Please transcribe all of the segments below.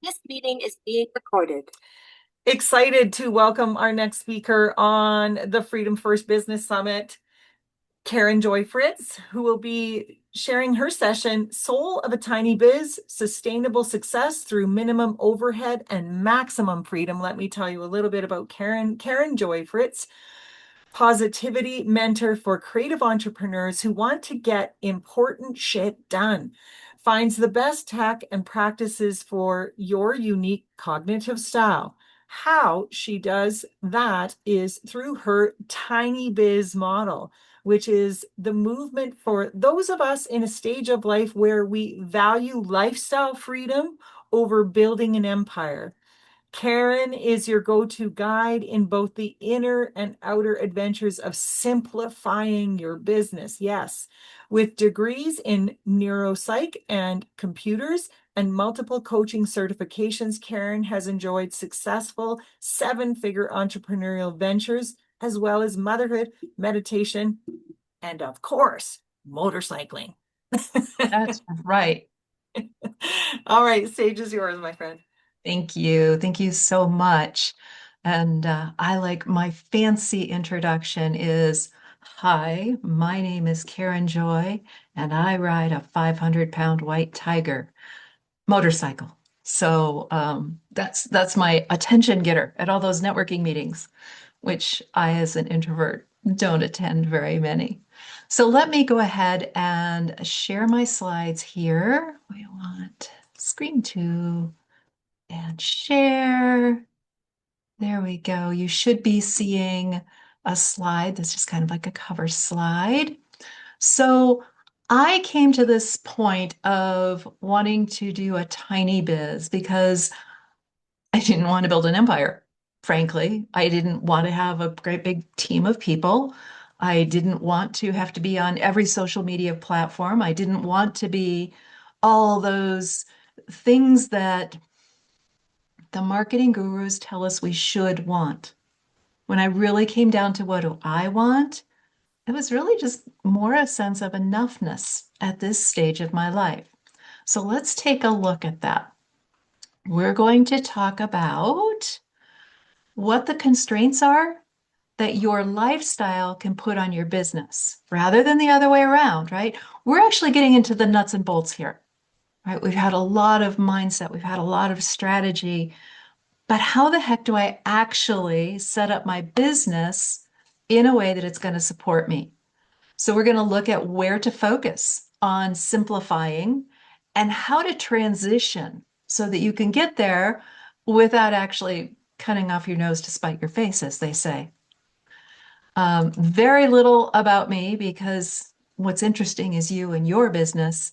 This meeting is being recorded. Excited to welcome our next speaker on the Freedom First Business Summit, Karen Joy Fritz, who will be sharing her session, Soul of a Tiny Biz, Sustainable Success Through Minimum Overhead and Maximum Freedom. Let me tell you a little bit about Karen Joy Fritz, positivity mentor for creative entrepreneurs who want to get important shit done. Finds the best tech and practices for your unique cognitive style. How she does that is through her tiny biz model, which is the movement for those of us in a stage of life where we value lifestyle freedom over building an empire. Karen is your go-to guide in both the inner and outer adventures of simplifying your business. Yes, with degrees in neuropsych and computers and multiple coaching certifications, Karen has enjoyed successful seven-figure entrepreneurial ventures, as well as motherhood, meditation, and of course, motorcycling. That's right. All right, stage is yours, my friend. Thank you. Thank you so much. And I like my fancy introduction is, hi, my name is Karen Joy, and I ride a 500-pound white tiger motorcycle. So that's my attention getter at all those networking meetings, which I, as an introvert, don't attend very many. So let me go ahead and share my slides here. We want screen two and share. There we go. You should be seeing a slide that's just kind of like a cover slide. So I came to this point of wanting to do a tiny biz because I didn't want to build an empire, frankly. I didn't want to have a great big team of people. I didn't want to have to be on every social media platform. I didn't want to be all those things that the marketing gurus tell us we should want. When I really came down to what do I want, it was really just more a sense of enoughness at this stage of my life. So let's take a look at that. We're going to talk about what the constraints are that your lifestyle can put on your business rather than the other way around, right? We're actually getting into the nuts and bolts here, right? We've had a lot of mindset, we've had a lot of strategy, but how the heck do I actually set up my business in a way that it's going to support me? So we're going to look at where to focus on simplifying and how to transition so that you can get there without actually cutting off your nose to spite your face, as they say. Very little about me because what's interesting is you and your business.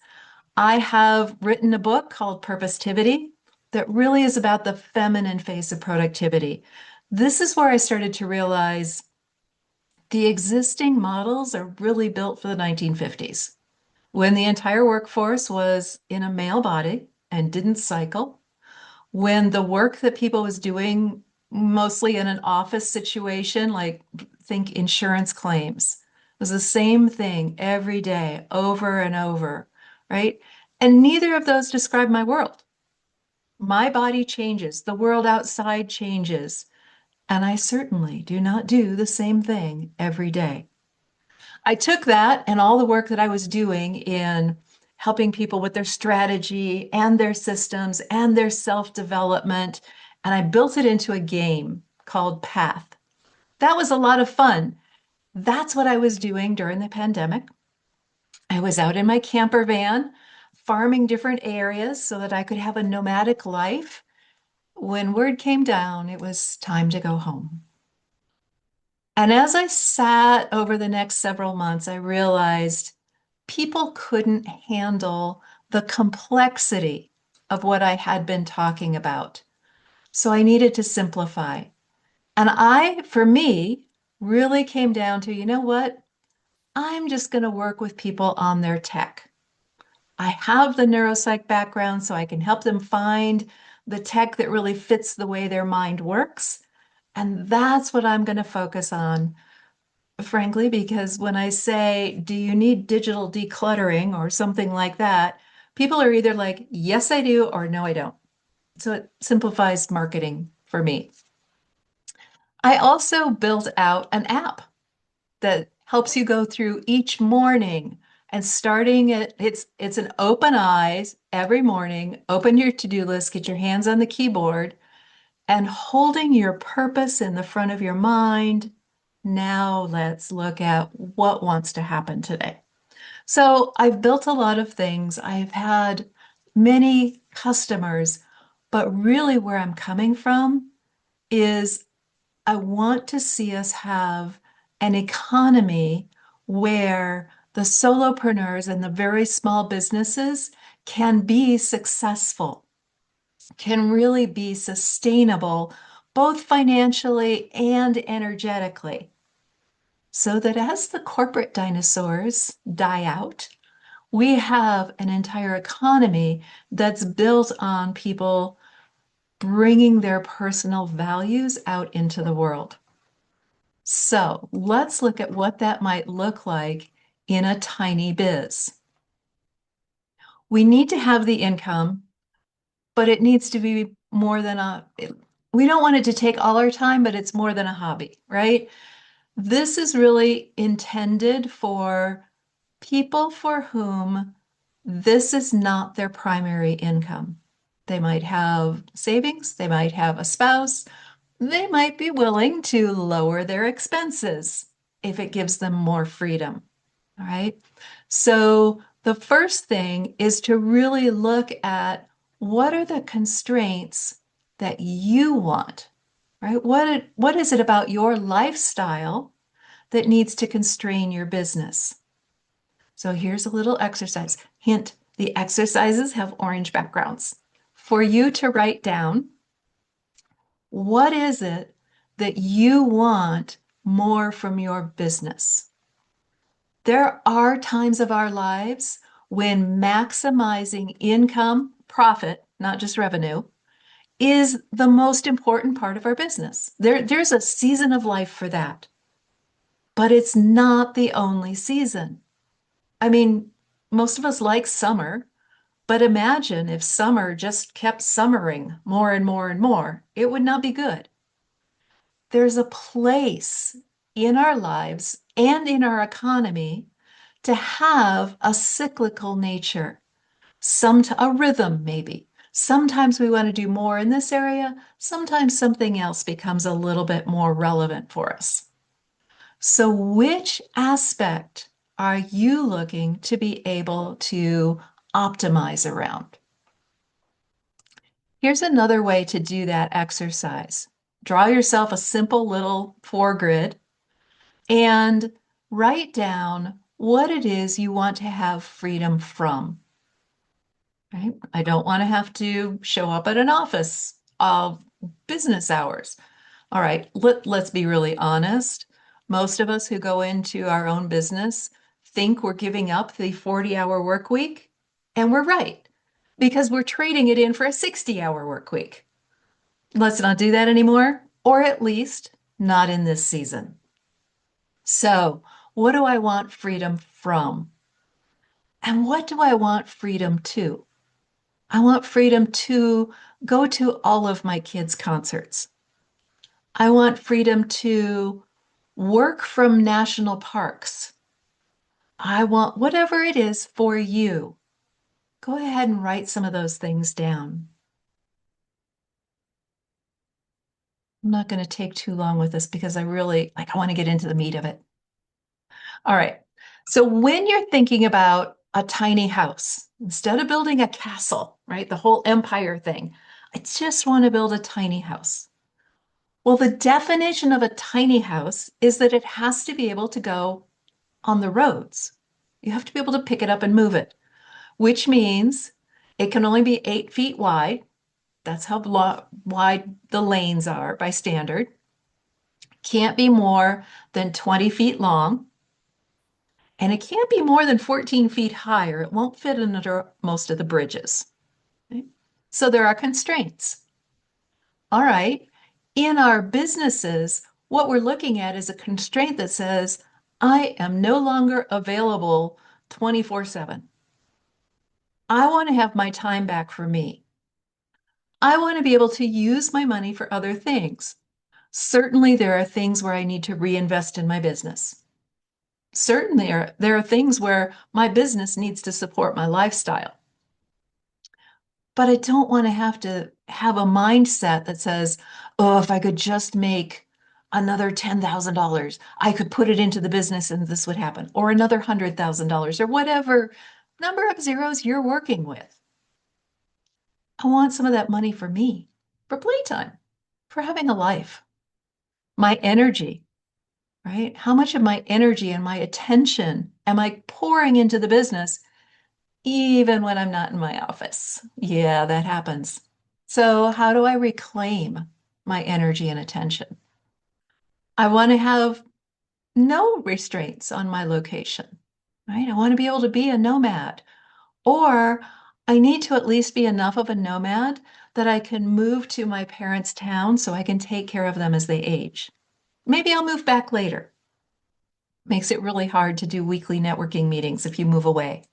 I have written a book called Purpositivity that really is about the feminine face of productivity. This is where I started to realize the existing models are really built for the 1950s when the entire workforce was in a male body and didn't cycle, when the work that people was doing mostly in an office situation, like think insurance claims, was the same thing every day, over and over, right? And neither of those describe my world. My body changes, the world outside changes, and I certainly do not do the same thing every day. I took that and all the work that I was doing in helping people with their strategy and their systems and their self-development, and I built it into a game called Path. That was a lot of fun. That's what I was doing during the pandemic. I was out in my camper van, farming different areas so that I could have a nomadic life. When word came down, it was time to go home. And as I sat over the next several months, I realized people couldn't handle the complexity of what I had been talking about. So I needed to simplify. And for me, really came down to, you know what? I'm just going to work with people on their tech. I have the neuropsych background, so I can help them find the tech that really fits the way their mind works. And that's what I'm going to focus on, frankly, because when I say, do you need digital decluttering or something like that, people are either like, yes, I do, or no, I don't. So it simplifies marketing for me. I also built out an app that helps you go through each morning and starting it's an open eyes every morning, open your to-do list, get your hands on the keyboard and holding your purpose in the front of your mind. Now let's look at what wants to happen today. So I've built a lot of things. I've had many customers, but really where I'm coming from is I want to see us have an economy where the solopreneurs and the very small businesses can be successful, can really be sustainable, both financially and energetically. So that as the corporate dinosaurs die out, we have an entire economy that's built on people bringing their personal values out into the world. So let's look at what that might look like in a tiny biz. We need to have the income, but it needs to be more than we don't want it to take all our time, but it's more than a hobby, right? This is really intended for people for whom this is not their primary income. They might have savings, they might have a spouse, they might be willing to lower their expenses if it gives them more freedom. All right. So the first thing is to really look at what are the constraints that you want, right? What is it about your lifestyle that needs to constrain your business? So here's a little exercise. Hint, the exercises have orange backgrounds. For you to write down, what is it that you want more from your business? There are times of our lives when maximizing income, profit, not just revenue, is the most important part of our business. There's a season of life for that, but it's not the only season. I mean, most of us like summer, but imagine if summer just kept summering more and more and more, it would not be good. There's a place in our lives and in our economy to have a cyclical nature, a rhythm maybe. Sometimes we want to do more in this area, sometimes something else becomes a little bit more relevant for us. So which aspect are you looking to be able to optimize around? Here's another way to do that exercise. Draw yourself a simple little foregrid and write down what it is you want to have freedom from. Right? I don't want to have to show up at an office of business hours. All right, let's be really honest. Most of us who go into our own business think we're giving up the 40-hour work week, and we're right, because we're trading it in for a 60-hour work week. Let's not do that anymore, or at least not in this season. So, what do I want freedom from? And what do I want freedom to? I want freedom to go to all of my kids' concerts. I want freedom to work from national parks. I want whatever it is for you. Go ahead and write some of those things down. I'm not going to take too long with this because I want to get into the meat of it. All right. So when you're thinking about a tiny house, instead of building a castle, right, the whole empire thing, I just want to build a tiny house. Well, the definition of a tiny house is that it has to be able to go on the roads. You have to be able to pick it up and move it, which means it can only be 8 feet wide. That's how wide the lanes are by standard. Can't be more than 20 feet long. And it can't be more than 14 feet high, or it won't fit under most of the bridges. Okay? So there are constraints. All right. In our businesses, what we're looking at is a constraint that says, I am no longer available 24/7. I want to have my time back for me. I want to be able to use my money for other things. Certainly, there are things where I need to reinvest in my business. Certainly, there are things where my business needs to support my lifestyle. But I don't want to have a mindset that says, oh, if I could just make another $10,000, I could put it into the business and this would happen, or another $100,000, or whatever number of zeros you're working with. I want some of that money for me, for playtime, for having a life, my energy, right? How much of my energy and my attention am I pouring into the business, even when I'm not in my office? Yeah, that happens. So, how do I reclaim my energy and attention? I want to have no restraints on my location, right? I want to be able to be a nomad, or I need to at least be enough of a nomad that I can move to my parents' town so I can take care of them as they age. Maybe I'll move back later. Makes it really hard to do weekly networking meetings if you move away.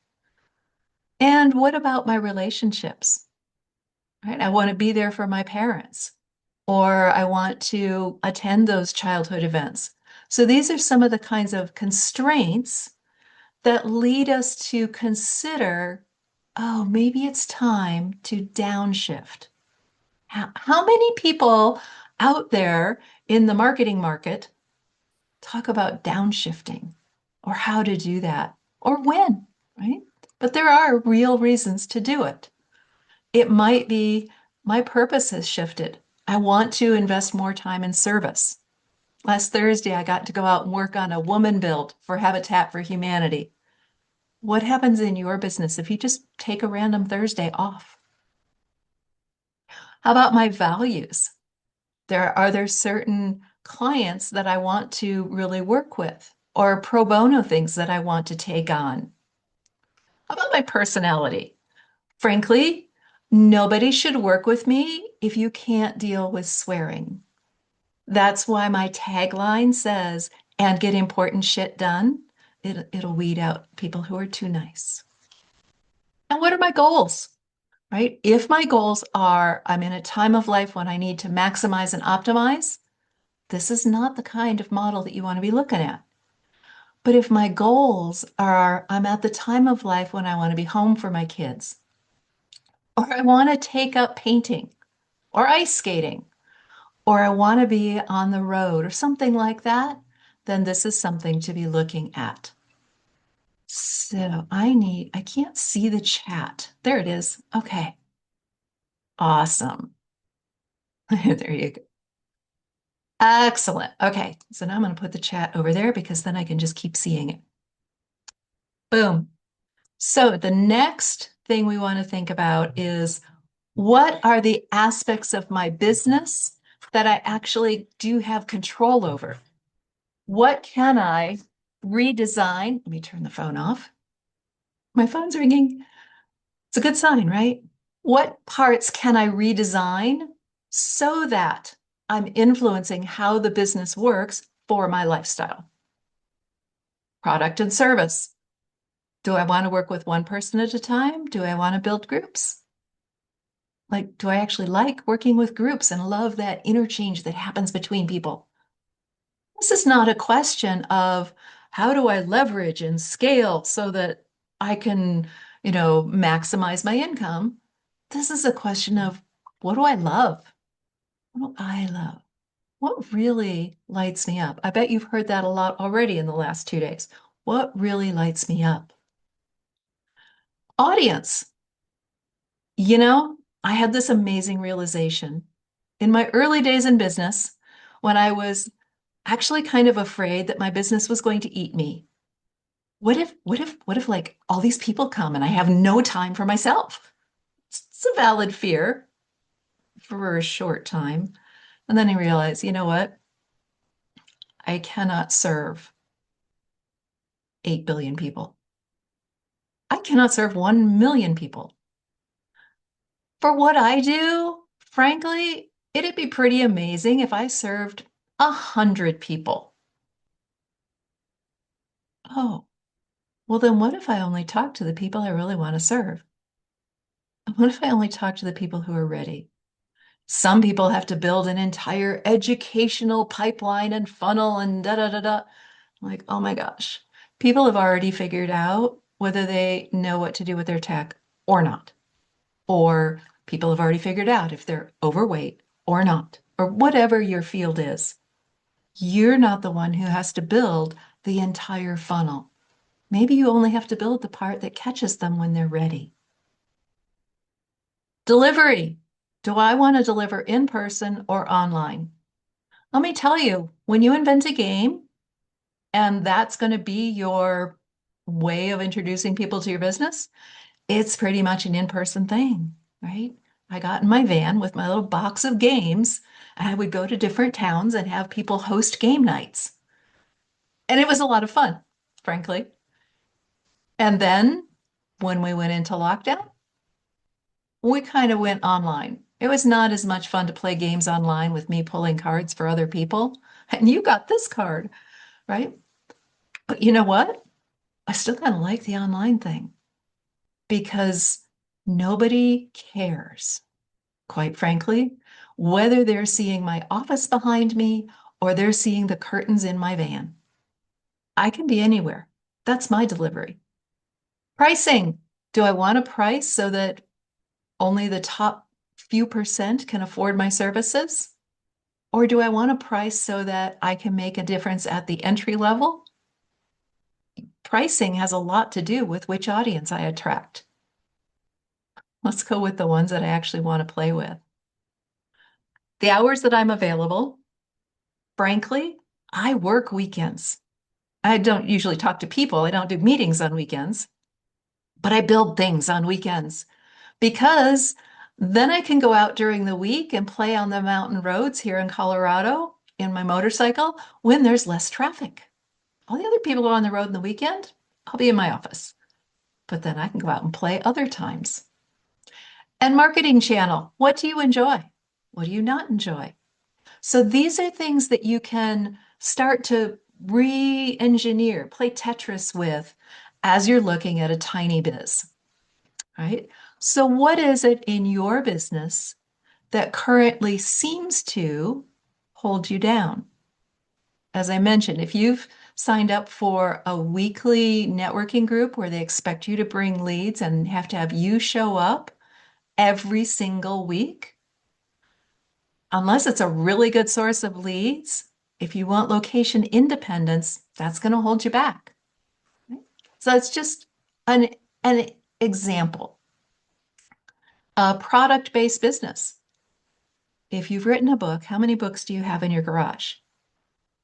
And what about my relationships? Right? I want to be there for my parents, or I want to attend those childhood events. So these are some of the kinds of constraints that lead us to consider, oh, maybe it's time to downshift. How many people out there in the marketing market talk about downshifting or how to do that or when, right? But there are real reasons to do it. It might be my purpose has shifted. I want to invest more time in service. Last Thursday, I got to go out and work on a woman build for Habitat for Humanity. What happens in your business if you just take a random Thursday off? How about my values? Are there certain clients that I want to really work with or pro bono things that I want to take on? How about my personality? Frankly, nobody should work with me if you can't deal with swearing. That's why my tagline says, and get important shit done. It'll weed out people who are too nice. And what are my goals? Right? If my goals are, I'm in a time of life when I need to maximize and optimize, this is not the kind of model that you want to be looking at. But if my goals are, I'm at the time of life when I want to be home for my kids, or I want to take up painting or ice skating, or I want to be on the road or something like that, then this is something to be looking at. So I can't see the chat. There it is. Okay. Awesome. There you go. Excellent. Okay. So now I'm going to put the chat over there because then I can just keep seeing it. Boom. So the next thing we want to think about is what are the aspects of my business that I actually do have control over? What can I redesign? Let me turn the phone off. My phone's ringing. It's a good sign, right? What parts can I redesign so that I'm influencing how the business works for my lifestyle? Product and service. Do I want to work with one person at a time? Do I want to build groups? Like, do I actually like working with groups and love that interchange that happens between people? This is not a question of how do I leverage and scale so that I can, maximize my income. This is a question of what do I love? What do I love? What really lights me up? I bet you've heard that a lot already in the last 2 days. What really lights me up? Audience. I had this amazing realization in my early days in business when I was actually kind of afraid that my business was going to eat me. What if like all these people come and I have no time for myself? It's a valid fear for a short time. And then I realized, you know what? I cannot serve 8 billion people. I cannot serve 1 million people. For what I do, frankly, it'd be pretty amazing if I served 100 people. Oh, well, then what if I only talk to the people I really want to serve? What if I only talk to the people who are ready? Some people have to build an entire educational pipeline and funnel and da da da da. Like, oh my gosh, people have already figured out whether they know what to do with their tech or not. Or people have already figured out if they're overweight or not, or whatever your field is. You're not the one who has to build the entire funnel. Maybe you only have to build the part that catches them when they're ready. Delivery. Do I want to deliver in person or online? Let me tell you, when you invent a game and that's going to be your way of introducing people to your business, it's pretty much an in-person thing, right? I got in my van with my little box of games, and I would go to different towns and have people host game nights. And it was a lot of fun, frankly. And then when we went into lockdown, we kind of went online. It was not as much fun to play games online with me pulling cards for other people. And you got this card, right? But you know what? I still kind of like the online thing because nobody cares, quite frankly, whether they're seeing my office behind me or they're seeing the curtains in my van. I can be anywhere. That's my delivery. Pricing. Do I want to price so that only the top few percent can afford my services? Or do I want to price so that I can make a difference at the entry level? Pricing has a lot to do with which audience I attract. Let's go with the ones that I actually want to play with. The hours that I'm available, frankly, I work weekends. I don't usually talk to people. I don't do meetings on weekends, but I build things on weekends because then I can go out during the week and play on the mountain roads here in Colorado in my motorcycle when there's less traffic. All the other people are on the road in the weekend. I'll be in my office, but then I can go out and play other times. And marketing channel. What do you enjoy? What do you not enjoy? So these are things that you can start to re-engineer, play Tetris with as you're looking at a tiny biz, right? So what is it in your business that currently seems to hold you down? As I mentioned, if you've signed up for a weekly networking group where they expect you to bring leads and have to have you show up every single week, unless it's a really good source of leads, if you want location independence, that's going to hold you back. So it's just an example. A product-based business. If you've written a book, how many books do you have in your garage?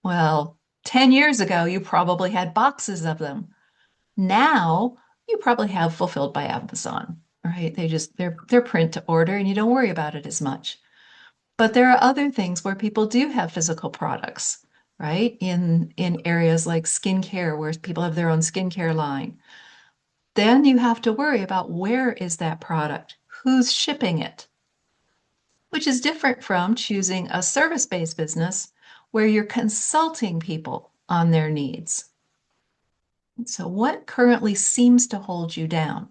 Well, 10 years ago, you probably had boxes of them. Now, you probably have fulfilled by Amazon, right? They're print to order and you don't worry about it as much. But there are other things where people do have physical products, right? In areas like skincare, where people have their own skincare line. Then you have to worry about where is that product? Who's shipping it? Which is different from choosing a service-based business where you're consulting people on their needs. So what currently seems to hold you down?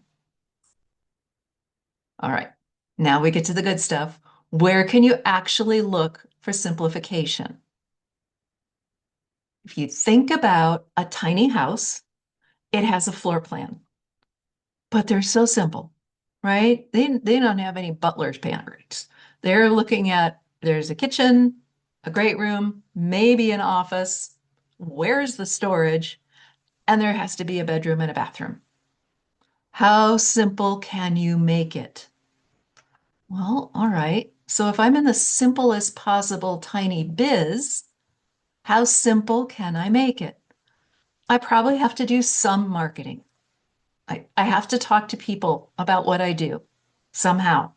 All right, now we get to the good stuff. Where can you actually look for simplification? If you think about a tiny house, it has a floor plan, but they're so simple, right? They don't have any butler's pantries. They're looking at there's a kitchen, a great room, maybe an office. Where's the storage? And there has to be a bedroom and a bathroom. How simple can you make it? Well, all right. So if I'm in the simplest possible tiny biz, how simple can I make it? I probably have to do some marketing. I have to talk to people about what I do somehow.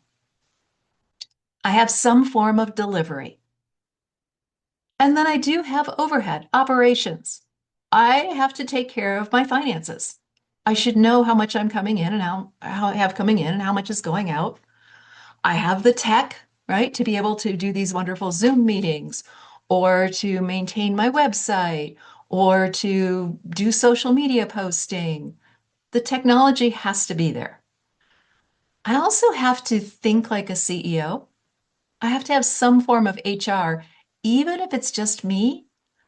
I have some form of delivery. And then I do have overhead, operations. I have to take care of my finances. I should know how much I'm coming in and how I have coming in and how much is going out. I have the tech, right, to be able to do these wonderful Zoom meetings or to maintain my website or to do social media posting. The technology has to be there. I also have to think like a CEO. I have to have some form of HR. Even if it's just me,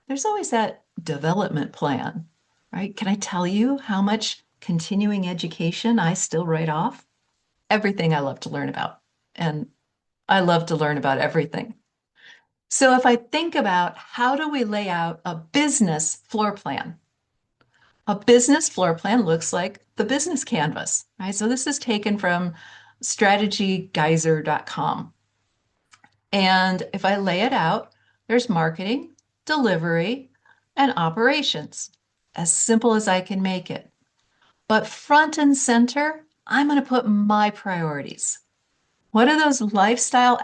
there's always that development plan, right? Can I tell you how much continuing education I still write off? Everything I love to learn about. And I love to learn about everything. So if I think about how do we lay out a business floor plan? A business floor plan looks like the business canvas, right? So this is taken from strategygeyser.com. And if I lay it out, there's marketing, delivery, and operations, as simple as I can make it. But front and center, I'm going to put my priorities. What are those lifestyle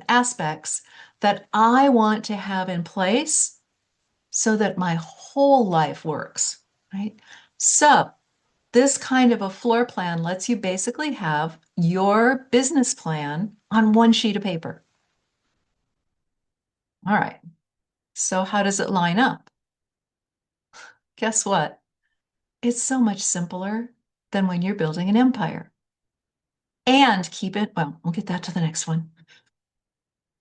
aspects that I want to have in place so that my whole life works, right? So this kind of a floor plan lets you basically have your business plan on one sheet of paper. All right. So how does it line up? Guess what? It's so much simpler than when you're building an empire. And keep it, well, we'll get that to the next one.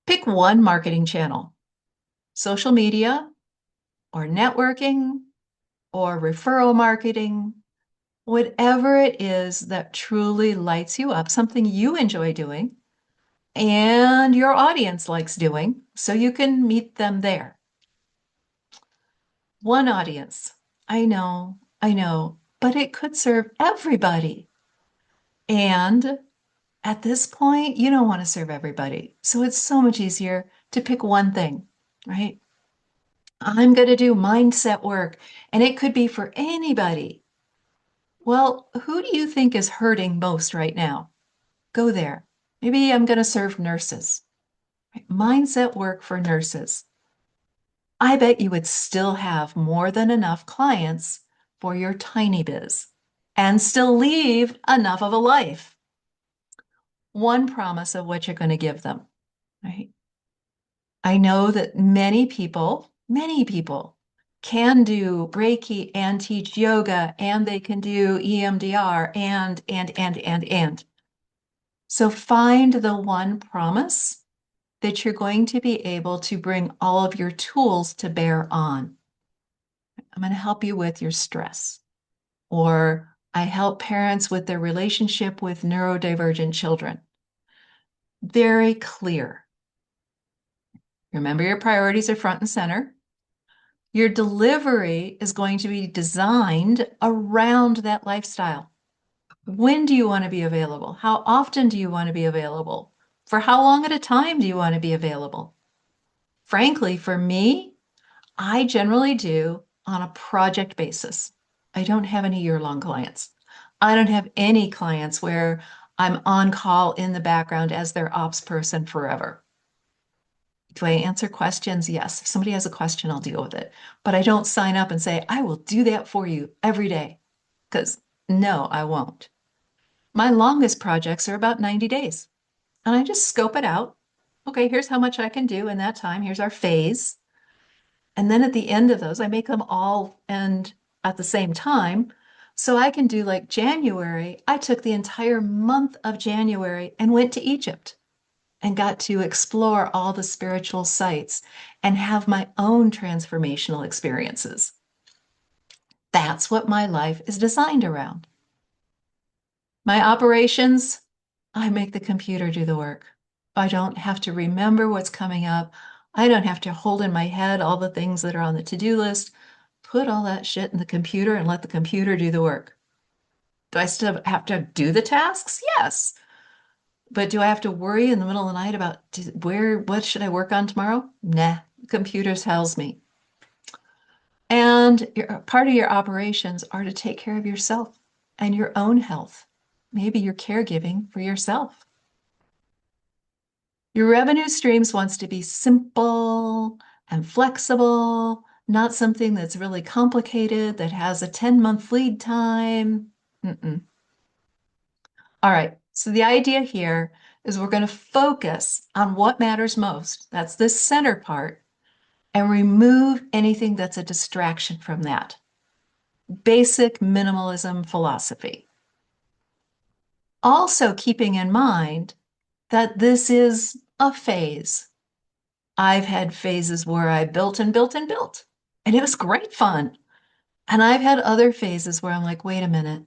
Pick one marketing channel, social media or networking or referral marketing, whatever it is that truly lights you up, something you enjoy doing and your audience likes doing, so you can meet them there. One audience. I know, but it could serve everybody. And at this point, you don't want to serve everybody. So it's so much easier to pick one thing, right? I'm going to do mindset work, and it could be for anybody. Well, who do you think is hurting most right now? Go there. Maybe I'm going to serve nurses. Right? Mindset work for nurses. I bet you would still have more than enough clients for your tiny biz and still leave enough of a life. One promise of what you're going to give them, right? I know that many people can do Reiki and teach yoga, and they can do EMDR and. So find the one promise that you're going to be able to bring all of your tools to bear on. I'm going to help you with your stress, or I help parents with their relationship with neurodivergent children. Very clear. Remember, your priorities are front and center. Your delivery is going to be designed around that lifestyle. When do you want to be available? How often do you want to be available? For how long at a time do you want to be available? Frankly, for me, I generally do on a project basis. I don't have any year-long clients. I don't have any clients where I'm on call in the background as their ops person forever. Do I answer questions? Yes. If somebody has a question, I'll deal with it. But I don't sign up and say, I will do that for you every day. Because no, I won't. My longest projects are about 90 days. And I just scope it out. Okay, here's how much I can do in that time. Here's our phase. And then at the end of those, I make them all end at the same time. So I can do like January. I took the entire month of January and went to Egypt and got to explore all the spiritual sites and have my own transformational experiences. That's what my life is designed around. My operations, I make the computer do the work. I don't have to remember what's coming up. I don't have to hold in my head all the things that are on the to-do list. Put all that shit in the computer and let the computer do the work. Do I still have to do the tasks? Yes. But do I have to worry in the middle of the night about what should I work on tomorrow? Nah, the computer tells me. And part of your operations are to take care of yourself and your own health. Maybe you're caregiving for yourself. Your revenue streams wants to be simple and flexible, not something that's really complicated that has a 10-month lead time. All right, so the idea here is we're going to focus on what matters most. That's this center part, and remove anything that's a distraction from that. Basic minimalism philosophy. Also keeping in mind that this is a phase. I've had phases where I built and built and built, and it was great fun. And I've had other phases where I'm like, wait a minute,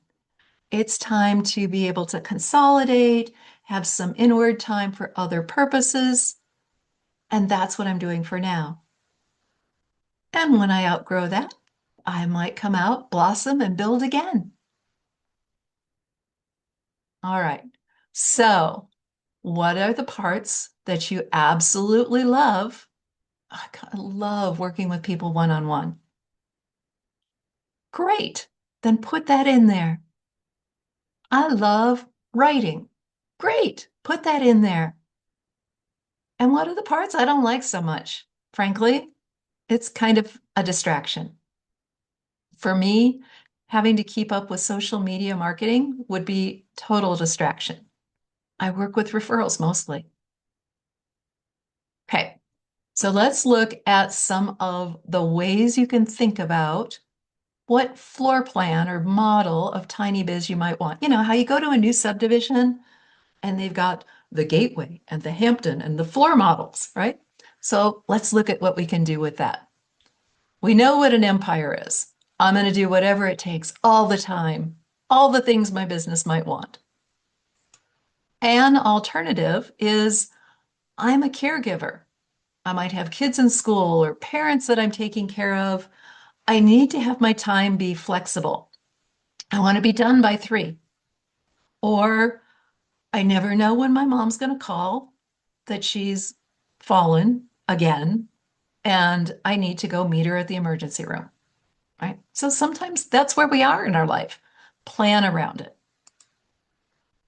it's time to be able to consolidate, have some inward time for other purposes. And that's what I'm doing for now. And when I outgrow that, I might come out, blossom, and build again. All right. So, what are the parts that you absolutely love? I love working with people one-on-one. Great. Then put that in there. I love writing. Great. Put that in there. And what are the parts I don't like so much? Frankly, it's kind of a distraction. For me, having to keep up with social media marketing would be total distraction. I work with referrals mostly. Okay, so let's look at some of the ways you can think about what floor plan or model of tiny biz you might want. You know, how you go to a new subdivision and they've got the gateway and the Hampton and the floor models, right? So let's look at what we can do with that. We know what an empire is. I'm going to do whatever it takes all the time, all the things my business might want. An alternative is I'm a caregiver. I might have kids in school or parents that I'm taking care of. I need to have my time be flexible. I want to be done by 3. Or I never know when my mom's going to call that she's fallen again, and I need to go meet her at the emergency room, right? So sometimes that's where we are in our life. Plan around it.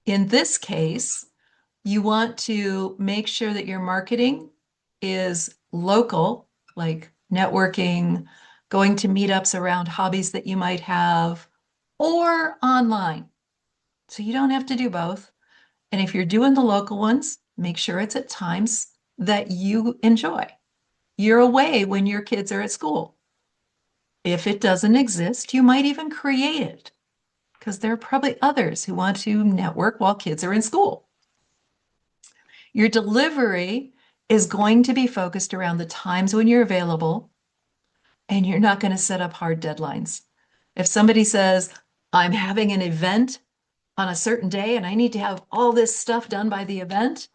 In this case, you want to make sure that your marketing is local, like networking, going to meetups around hobbies that you might have, or online. So you don't have to do both. And if you're doing the local ones, make sure it's at times that you enjoy. You're away when your kids are at school. If it doesn't exist, you might even create it because there are probably others who want to network while kids are in school. Your delivery is going to be focused around the times when you're available, and you're not going to set up hard deadlines. If somebody says, I'm having an event on a certain day and I need to have all this stuff done by the event,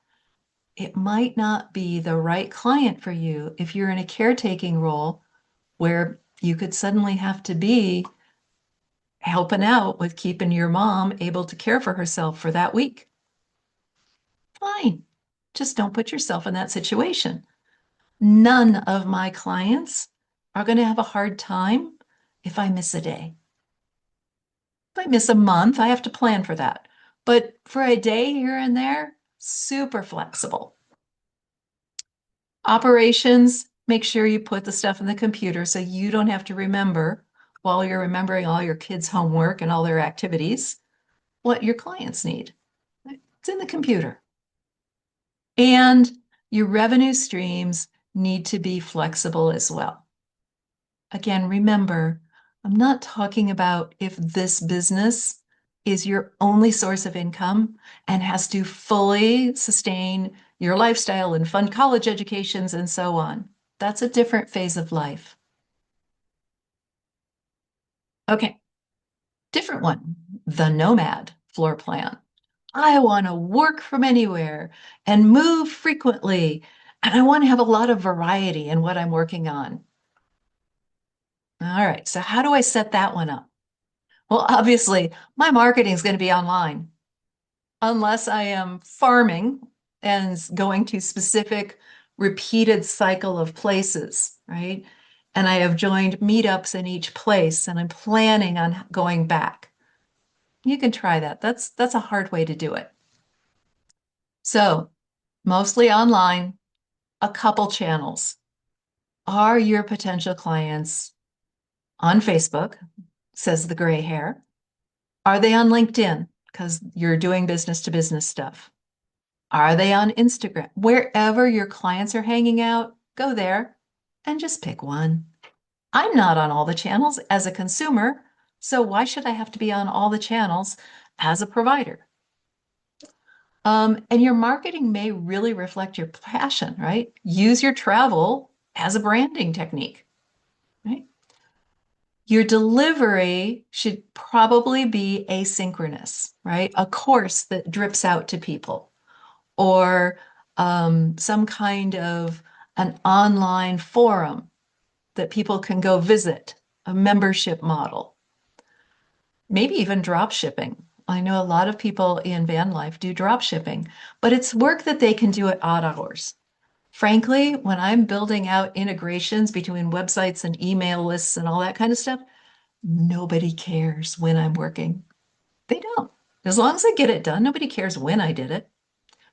it might not be the right client for you if you're in a caretaking role where you could suddenly have to be helping out with keeping your mom able to care for herself for that week. Fine. Just don't put yourself in that situation. None of my clients are going to have a hard time if I miss a day. If I miss a month, I have to plan for that. But for a day here and there, super flexible. Operations, make sure you put the stuff in the computer so you don't have to remember while you're remembering all your kids' homework and all their activities, what your clients need. It's in the computer. And your revenue streams need to be flexible as well. Again, remember, I'm not talking about if this business is your only source of income and has to fully sustain your lifestyle and fund college educations and so on. That's a different phase of life. Okay, different one, the nomad floor plan. I want to work from anywhere and move frequently, and I want to have a lot of variety in what I'm working on. All right, so how do I set that one up? Well, obviously, my marketing is going to be online, unless I am farming and going to specific repeated cycle of places, right? And I have joined meetups in each place, and I'm planning on going back. You can try that. That's a hard way to do it. So, mostly online, a couple channels. Are your potential clients on Facebook? Says the gray hair. Are they on LinkedIn? Because you're doing business to business stuff. Are they on Instagram? Wherever your clients are hanging out, go there and just pick one. I'm not on all the channels as a consumer, so why should I have to be on all the channels as a provider? And your marketing may really reflect your passion, right? Use your travel as a branding technique, right? Your delivery should probably be asynchronous, right? A course that drips out to people, or some kind of an online forum that people can go visit, a membership model, maybe even drop shipping. I know a lot of people in van life do drop shipping, but it's work that they can do at odd hours. Frankly, when I'm building out integrations between websites and email lists and all that kind of stuff, nobody cares when I'm working. They don't. As long as I get it done, nobody cares when I did it.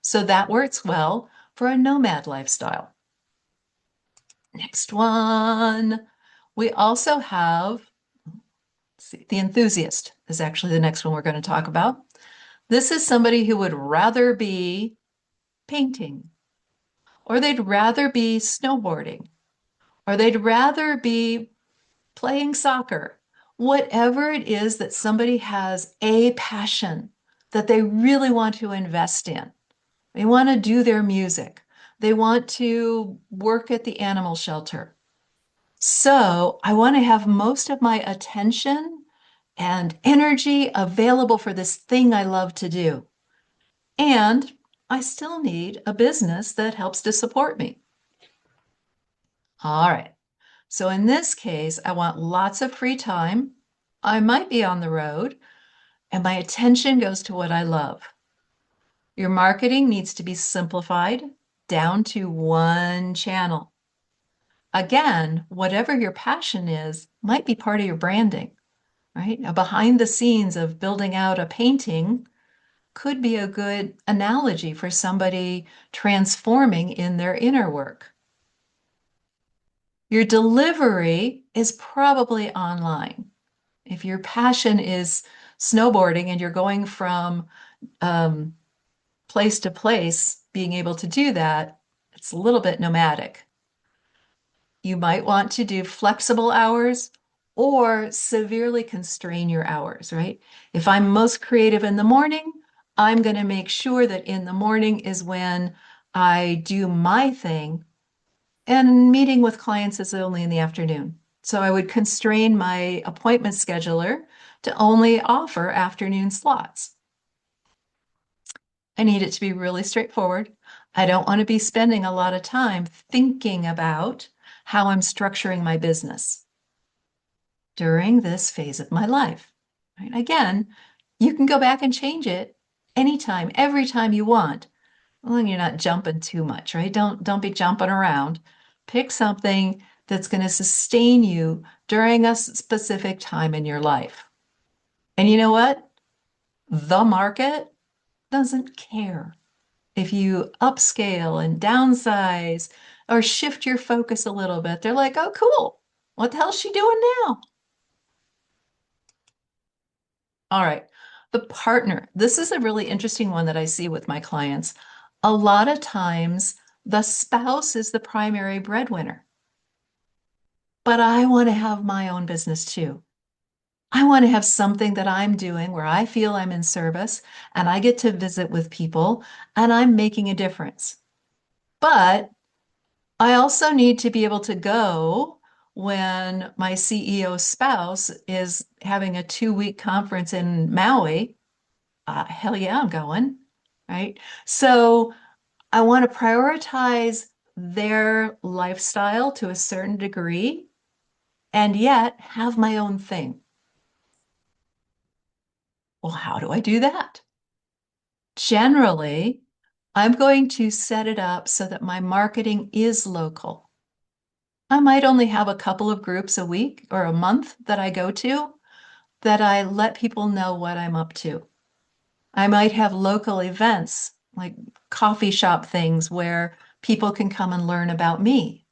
So that works well for a nomad lifestyle. Next one. We also have, let's see, the enthusiast is actually the next one we're going to talk about. This is somebody who would rather be painting, or they'd rather be snowboarding, or they'd rather be playing soccer. Whatever it is that somebody has a passion that they really want to invest in. They want to do their music. They want to work at the animal shelter. So I want to have most of my attention and energy available for this thing I love to do. And I still need a business that helps to support me. All right. So in this case, I want lots of free time. I might be on the road, and my attention goes to what I love. Your marketing needs to be simplified down to one channel. Again, whatever your passion is might be part of your branding, right? Now, behind the scenes of building out a painting could be a good analogy for somebody transforming in their inner work. Your delivery is probably online. If your passion is snowboarding and you're going from place to place, being able to do that, it's a little bit nomadic. You might want to do flexible hours or severely constrain your hours, right? If I'm most creative in the morning, I'm going to make sure that in the morning is when I do my thing, and meeting with clients is only in the afternoon. So I would constrain my appointment scheduler to only offer afternoon slots. I need it to be really straightforward. I don't want to be spending a lot of time thinking about how I'm structuring my business during this phase of my life. Right? Again, you can go back and change it anytime, every time you want. Well, and you're not jumping too much, right? Don't be jumping around. Pick something that's going to sustain you during a specific time in your life. And you know what? The market doesn't care if you upscale and downsize or shift your focus a little bit. They're like, oh, cool. What the hell's she doing now? All right. The partner. This is a really interesting one that I see with my clients. A lot of times, the spouse is the primary breadwinner. But I want to have my own business too. I want to have something that I'm doing where I feel I'm in service and I get to visit with people and I'm making a difference. But I also need to be able to go when my CEO spouse is having a 2-week conference in Maui. Hell yeah, I'm going, right? So I want to prioritize their lifestyle to a certain degree and yet have my own thing. Well, how do I do that? Generally, I'm going to set it up so that my marketing is local. I might only have a couple of groups a week or a month that I go to that I let people know what I'm up to. I might have local events like coffee shop things where people can come and learn about me.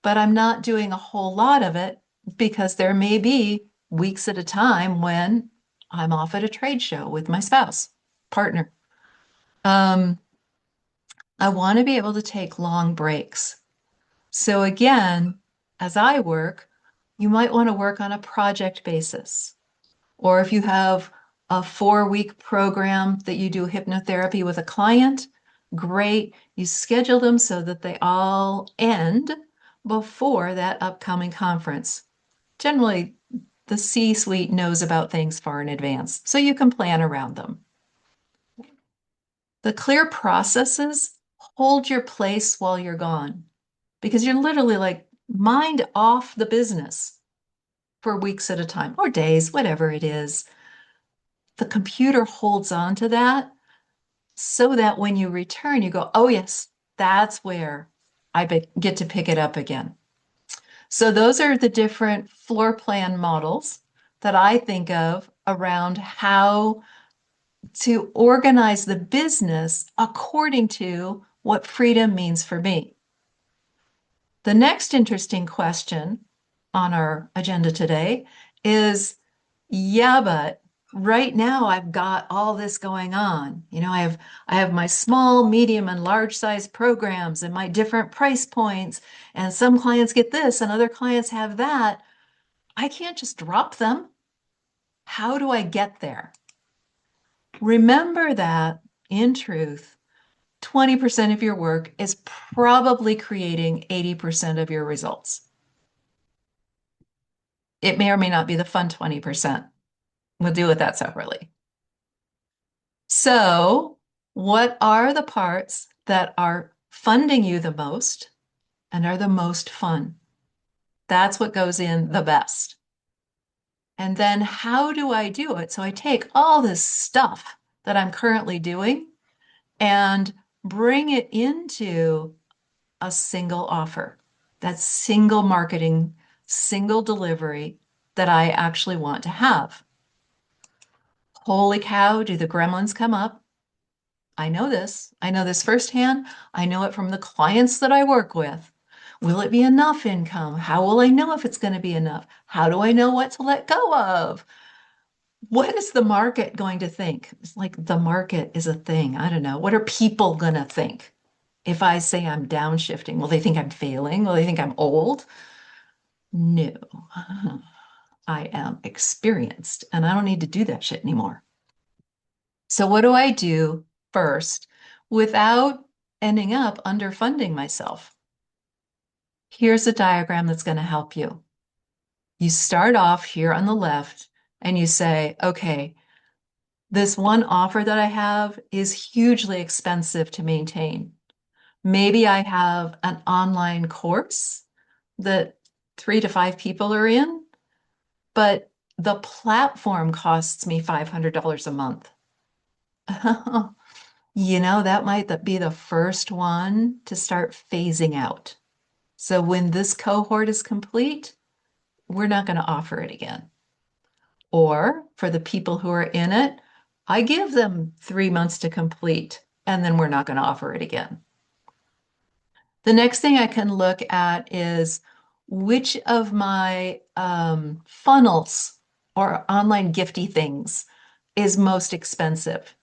But I'm not doing a whole lot of it because there may be weeks at a time when I'm off at a trade show with my spouse, partner. I want to be able to take long breaks. So again, as I work, you might want to work on a project basis. Or if you have a 4-week program that you do hypnotherapy with a client, great. You schedule them so that they all end before that upcoming conference. Generally, the C-suite knows about things far in advance, so you can plan around them. The clear processes hold your place while you're gone, because you're literally like mind off the business for weeks at a time or days, whatever it is. The computer holds on to that so that when you return, you go, oh, yes, that's where I get to pick it up again. So those are the different floor plan models that I think of around how to organize the business according to what freedom means for me. The next interesting question on our agenda today is, yeah, but right now I've got all this going on. I have my small, medium, and large size programs and my different price points, and some clients get this and other clients have that. I can't just drop them. How do I get there? Remember that, in truth, 20% of your work is probably creating 80% of your results. It may or may not be the fun 20%. We'll deal with that separately. So, what are the parts that are funding you the most and are the most fun? That's what goes in the best. And then how do I do it? So I take all this stuff that I'm currently doing and bring it into a single offer, that single marketing, single delivery that I actually want to have. Holy cow, do the gremlins come up? I know this. I know this firsthand. I know it from the clients that I work with. Will it be enough income? How will I know if it's going to be enough? How do I know what to let go of? What is the market going to think? It's like the market is a thing. I don't know. What are people going to think? If I say I'm downshifting, will they think I'm failing? Will they think I'm old? No, I am experienced and I don't need to do that shit anymore. So what do I do first without ending up underfunding myself? Here's a diagram that's going to help you. You start off here on the left and you say, okay, this one offer that I have is hugely expensive to maintain. Maybe I have an online course that 3 to 5 people are in, but the platform costs me $500 a month. That might be the first one to start phasing out. So when this cohort is complete, we're not going to offer it again. Or for the people who are in it, I give them 3 months to complete, and then we're not going to offer it again. The next thing I can look at is which of my funnels or online gifty things is most expensive,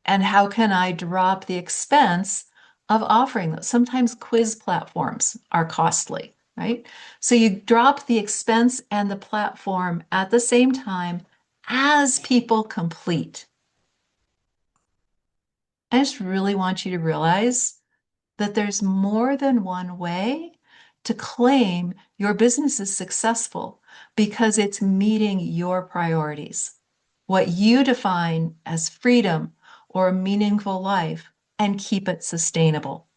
and how can I drop the expense of offering those? Sometimes quiz platforms are costly, right? So you drop the expense and the platform at the same time as people complete. I just really want you to realize that there's more than one way to claim your business is successful because it's meeting your priorities, what you define as freedom or a meaningful life, and keep it sustainable.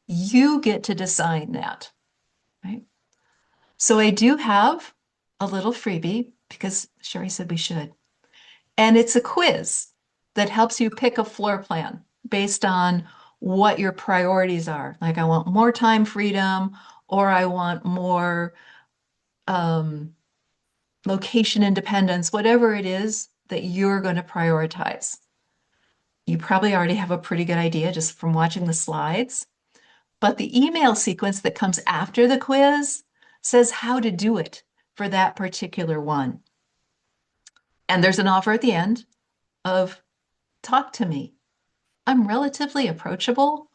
You get to decide that, right? So I do have a little freebie because Sherrie said we should. And it's a quiz that helps you pick a floor plan based on what your priorities are. Like, I want more time freedom, or I want more location independence, whatever it is that you're going to prioritize. You probably already have a pretty good idea just from watching the slides, but the email sequence that comes after the quiz says how to do it for that particular one. And there's an offer at the end of talk to me. I'm relatively approachable.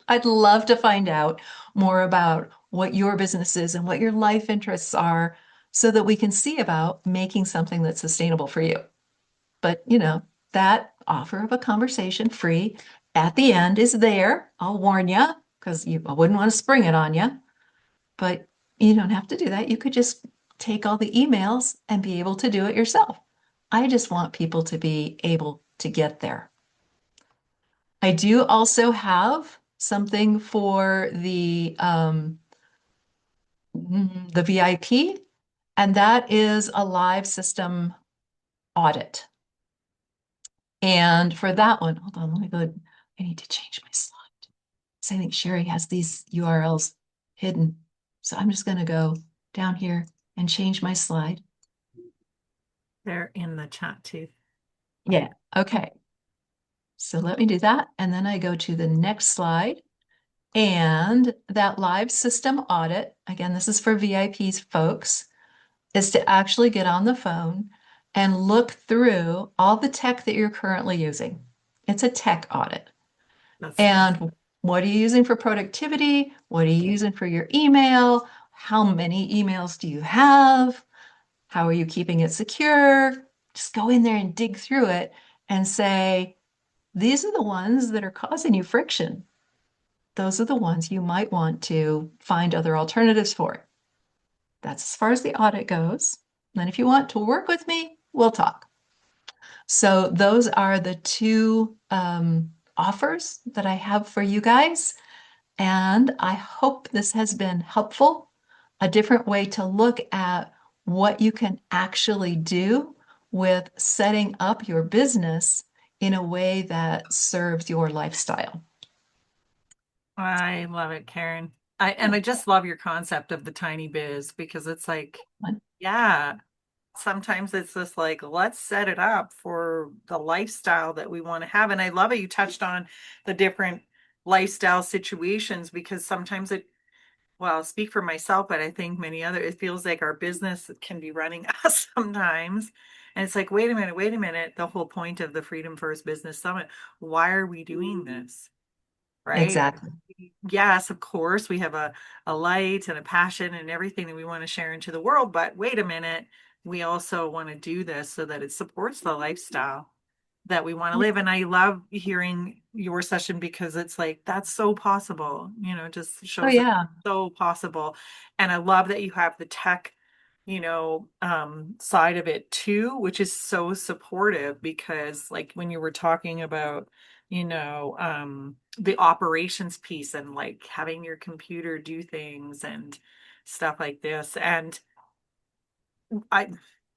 I'd love to find out more about what your business is and what your life interests are so that we can see about making something that's sustainable for you. but that offer of a conversation free at the end is there. I'll warn you because I wouldn't want to spring it on you, but you don't have to do that. You could just take all the emails and be able to do it yourself. I just want people to be able to get there. I do also have something for the VIP, and that is a live system audit. And for that one, hold on, let me go. I need to change my slide. So I think Sherrie has these URLs hidden. So I'm just going to go down here and change my slide. They're in the chat too. Yeah, okay. So let me do that. And then I go to the next slide. And that live system audit, again, this is for VIPs folks, is to actually get on the phone and look through all the tech that you're currently using. It's a tech audit. That's And what are you using for productivity? What are you using for your email? How many emails do you have? How are you keeping it secure? Just go in there and dig through it and say, these are the ones that are causing you friction. Those are the ones you might want to find other alternatives for. That's as far as the audit goes. And then if you want to work with me, we'll talk. So those are the two offers that I have for you guys. And I hope this has been helpful, a different way to look at what you can actually do with setting up your business in a way that serves your lifestyle. I love it, Karen. I just love your concept of the tiny biz because it's like, yeah, sometimes it's just like, let's set it up for the lifestyle that we want to have. And I love it. You touched on the different lifestyle situations because sometimes well, I'll speak for myself, but I think many other, it feels like our business can be running us sometimes. And it's like, wait a minute. The whole point of the Freedom First Business Summit, why are we doing this? Right? Exactly. Yes, of course, we have a light and a passion and everything that we want to share into the world, but wait a minute, we also want to do this so that it supports the lifestyle that we want to live. And I love hearing your session because it's like that's so possible, just Oh, shows that yeah. so possible. And I love that you have the tech, side of it too, which is so supportive because like when you were talking about, the operations piece and like having your computer do things and stuff like this. And I,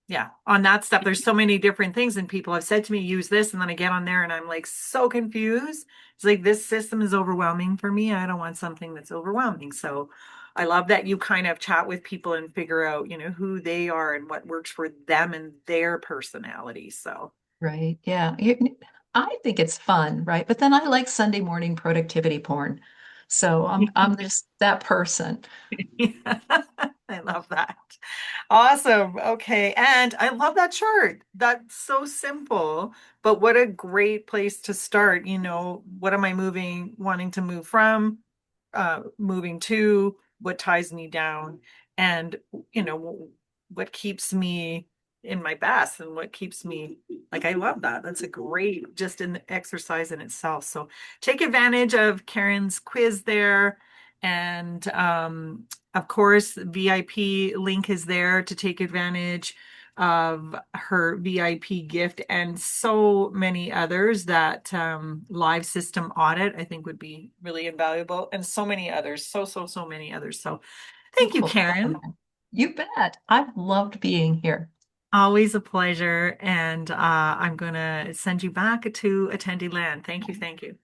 yeah, on that stuff, there's so many different things, and people have said to me, use this, and then I get on there and I'm like so confused. It's like this system is overwhelming for me. I don't want something that's overwhelming. So I love that you kind of chat with people and figure out, who they are and what works for them and their personality. So Right. Yeah. I think it's fun, right? But then I like Sunday morning productivity porn. So I'm just that person. yeah, I love that. Awesome. Okay. And I love that chart. That's so simple, but what a great place to start. What am I wanting to move from, moving to, what ties me down, and, what keeps me in my best and what keeps me like, I love that. That's a great, just an exercise in itself. So take advantage of Karen's quiz there. And of course, VIP link is there to take advantage of her VIP gift and so many others that live system audit I think would be really invaluable and so many others, so many others. So thank you, Well, Karen. you bet. I've loved being here. Always a pleasure. And I'm going to send you back to attendee land. Thank you. Thank you.